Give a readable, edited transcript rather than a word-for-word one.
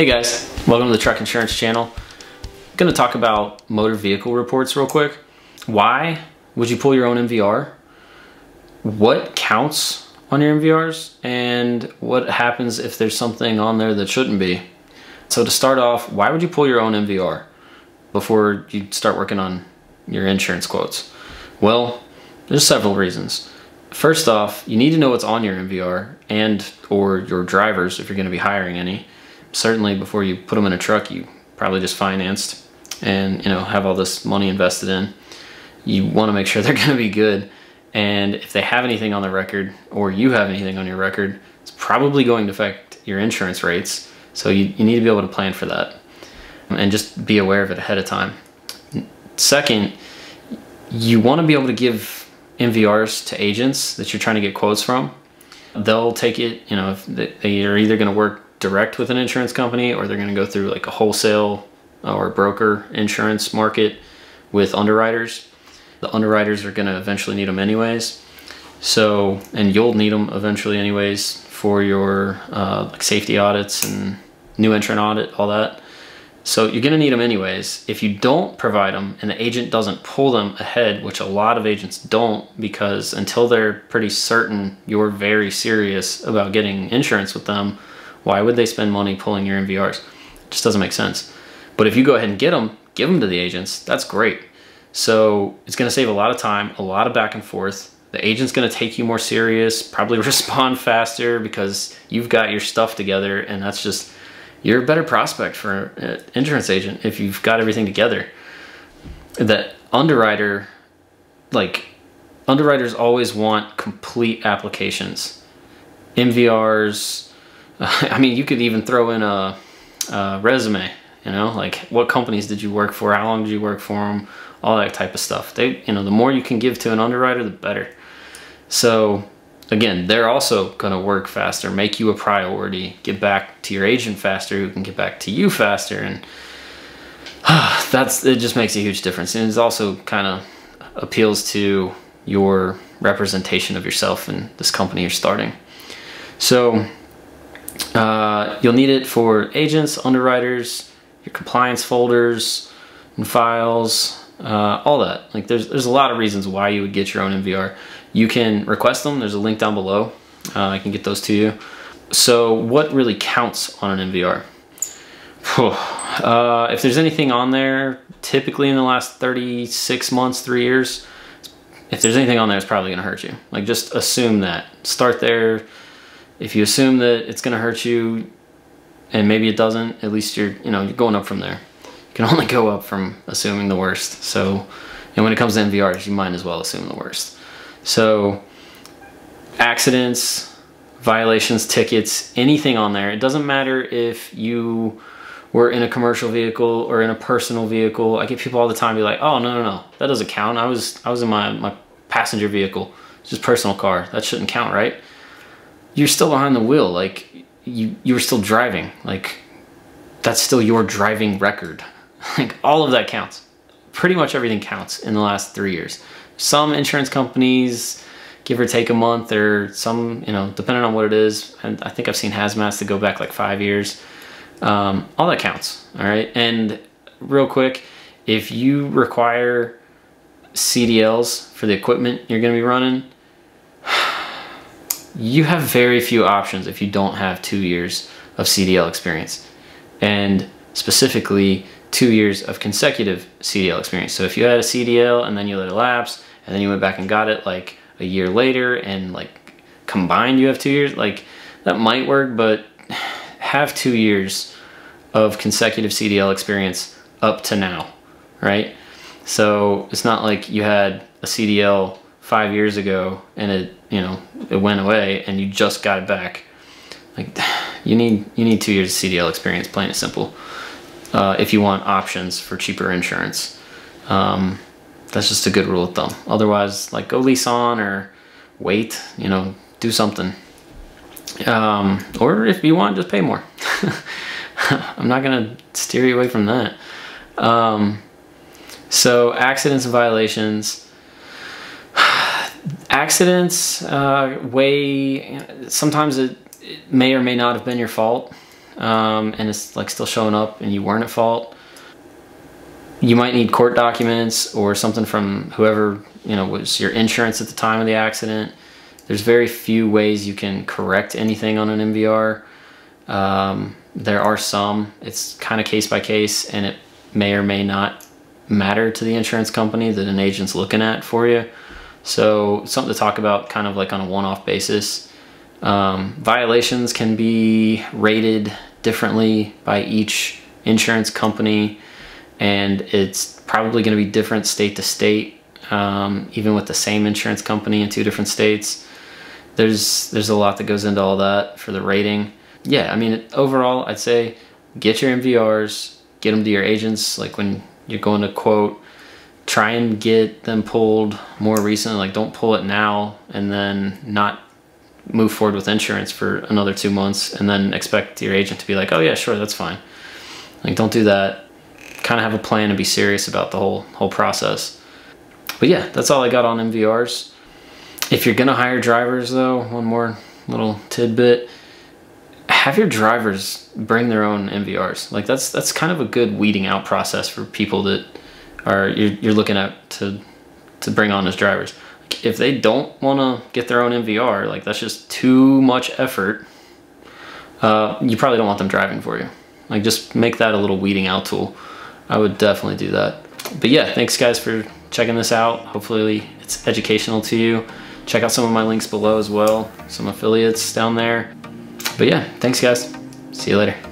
Hey guys, welcome to the Truck Insurance channel. I'm going to talk about motor vehicle reports real quick. Why would you pull your own MVR? What counts on your MVRs? And what happens if there's something on there that shouldn't be? So to start off, why would you pull your own MVR before you start working on your insurance quotes? Well, there's several reasons. First off, you need to know what's on your MVR and or your drivers if you're going to be hiring any. Certainly before you put them in a truck you probably just financed and have all this money invested in. You want to make sure they're going to be good, and if they have anything on the record or you have anything on your record, it's probably going to affect your insurance rates. So you need to be able to plan for that and just be aware of it ahead of time. Second, you want to be able to give MVRs to agents that you're trying to get quotes from. They'll take it, if they are either going to work direct with an insurance company or they're going to go through like a wholesale or broker insurance market with underwriters. The underwriters are going to eventually need them anyways. So, and you'll need them eventually anyways for your like safety audits and new entrant audit, all that. So you're going to need them anyways. If you don't provide them and the agent doesn't pull them ahead, which a lot of agents don't, because until they're pretty certain you're very serious about getting insurance with them, why would they spend money pulling your MVRs? It just doesn't make sense. But if you go ahead and get them, give them to the agents, that's great. So it's going to save a lot of time, a lot of back and forth. The agent's going to take you more serious, probably respond faster because you've got your stuff together, and that's just, you're a better prospect for an insurance agent if you've got everything together. That underwriter, like underwriters always want complete applications. MVRs, I mean, you could even throw in a resume, like what companies did you work for, how long did you work for them, all that type of stuff. The more you can give to an underwriter, the better. So again, they're also going to work faster, make you a priority, get back to your agent faster, who can get back to you faster, and it just makes a huge difference. And it also kind of appeals to your representation of yourself and this company you're starting. So you'll need it for agents, underwriters, your compliance folders and files, all that. Like there's a lot of reasons why you would get your own MVR. You can request them. There's a link down below. I can get those to you. So what really counts on an MVR? If there's anything on there, typically in the last 36 months, 3 years, if there's anything on there, it's probably gonna hurt you. Like just assume that. Start there. If you assume that it's going to hurt you and maybe it doesn't, at least you're going up from there. You can only go up from assuming the worst. So, and when it comes to MVRs, you might as well assume the worst. So accidents, violations, tickets, anything on there. It doesn't matter if you were in a commercial vehicle or in a personal vehicle. I get people all the time be like, oh, no, that doesn't count. I was in my passenger vehicle. It's just personal car. That shouldn't count, right? You're still behind the wheel, like you were still driving, like that's still your driving record. Like all of that counts. Pretty much everything counts in the last 3 years. Some insurance companies give or take a month, or some, depending on what it is. And I think I've seen hazmats that go back like 5 years. All that counts, all right? And real quick, if you require CDLs for the equipment you're gonna be running, you have very few options if you don't have 2 years of CDL experience, and specifically 2 years of consecutive CDL experience. So if you had a CDL and then you let it lapse and then you went back and got it like a year later and like combined you have 2 years, like that might work, but have 2 years of consecutive CDL experience up to now, right? So it's not like you had a CDL 5 years ago and it went away and you just got it back. Like you need 2 years of CDL experience, plain and simple, if you want options for cheaper insurance. That's just a good rule of thumb. Otherwise, like go lease on or wait, do something. Or if you want, just pay more. I'm not gonna steer you away from that. So accidents and violations. Accidents, sometimes it may or may not have been your fault. and it's like still showing up and you weren't at fault, you might need court documents or something from whoever, you know, was your insurance at the time of the accident. There's very few ways you can correct anything on an MVR. There are some. It's kind of case by case, and it may or may not matter to the insurance company that an agent's looking at for you. So something to talk about kind of like on a one-off basis. Violations can be rated differently by each insurance company, and it's probably going to be different state to state, even with the same insurance company in 2 different states. There's a lot that goes into all that for the rating. Yeah, I mean, overall, I'd say get your MVRs, get them to your agents. Like when you're going to quote, try and get them pulled more recently. Like don't pull it now and then not move forward with insurance for another 2 months and then expect your agent to be like, oh yeah, sure, that's fine. Like don't do that. Kind of have a plan and be serious about the whole process. But yeah, that's all I got on MVRs. If you're gonna hire drivers though, one more little tidbit, have your drivers bring their own MVRs. Like that's kind of a good weeding out process for people that are you're looking at to bring on as drivers. If they don't wanna get their own MVR, like that's just too much effort. You probably don't want them driving for you. Like just make that a little weeding out tool. I would definitely do that. But yeah, thanks guys for checking this out. Hopefully it's educational to you. Check out some of my links below as well, some affiliates down there. But yeah, thanks guys. See you later.